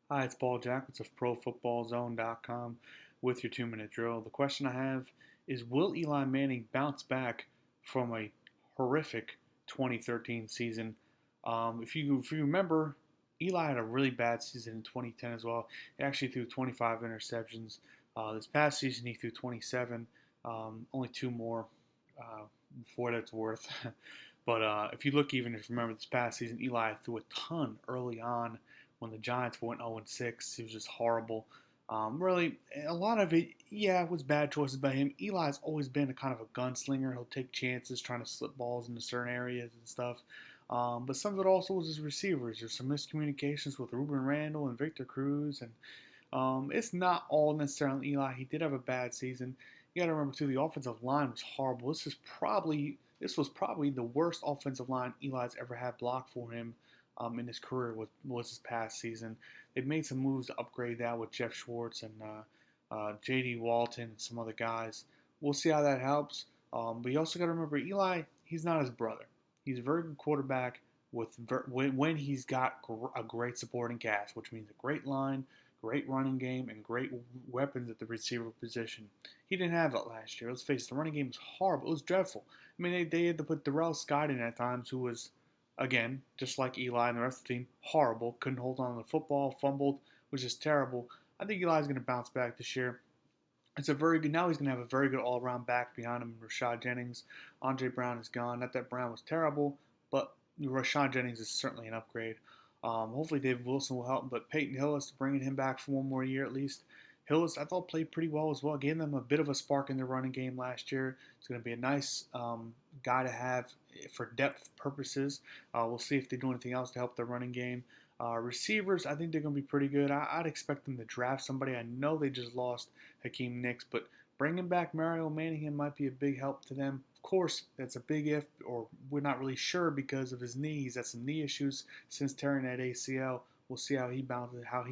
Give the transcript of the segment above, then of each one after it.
Hi, it's Paul Jackwitz of ProFootballZone.com with your 2 minute drill. The question I have is: will Eli Manning bounce back from a horrific 2013 season? If you remember, Eli had a really bad season in 2010 as well. He actually threw 25 interceptions. This past season, he threw 27, only two more for what it's worth. But if you look, even if you remember this past season, Eli threw a ton early on when the Giants went 0-6. It was just horrible. Really, a lot of it, yeah, it was bad choices by him. Eli's always been a kind of a gunslinger. He'll take chances trying to slip balls into certain areas and stuff. But some of it also was his receivers. There's some miscommunications with Ruben Randall and Victor Cruz, and it's not all necessarily Eli. He did have a bad season. You got to remember too, the offensive line was horrible. This was probably the worst offensive line Eli's ever had blocked for him in his career was his past season. They've made some moves to upgrade that with Jeff Schwartz and J.D. Walton and some other guys. We'll see how that helps. But you also got to remember Eli. He's not his brother. He's a very good quarterback when he's got a great supporting cast, which means a great line, great running game, and great weapons at the receiver position. He didn't have that last year. Let's face it, the running game was horrible. It was dreadful. I mean, they had to put Darrell Scott in at times, who was, again, just like Eli and the rest of the team, horrible. Couldn't hold on to the football, fumbled, which is terrible. I think Eli's going to bounce back this year. It's a very good. Now he's going to have a very good all-around back behind him. Rashad Jennings, Andre Brown is gone. Not that Brown was terrible, but Rashad Jennings is certainly an upgrade. Hopefully David Wilson will help, but Peyton Hillis bringing him back for one more year at least. Hillis, I thought, played pretty well as well. Gave them a bit of a spark in their running game last year. It's going to be a nice guy to have for depth purposes. We'll see if they do anything else to help their running game. Receivers, I think they're going to be pretty good. I'd expect them to draft somebody. I know they just lost Hakeem Nicks, but bringing back Mario Manningham might be a big help to them. Of course, that's a big if, or we're not really sure because of his knee. He's had some knee issues since tearing that ACL. We'll see how he bounces, how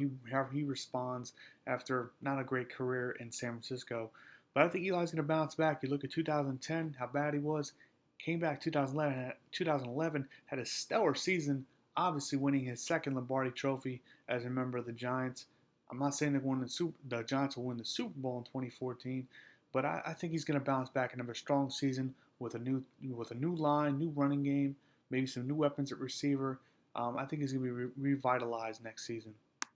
he responds after not a great career in San Francisco. But I think Eli's going to bounce back. You look at 2010, how bad he was. Came back 2011, had a stellar season, obviously winning his second Lombardi Trophy as a member of the Giants. I'm not saying the Giants will win the Super Bowl in 2014, but I think he's going to bounce back and have a strong season with a new line, new running game, maybe some new weapons at receiver. I think he's going to be revitalized next season.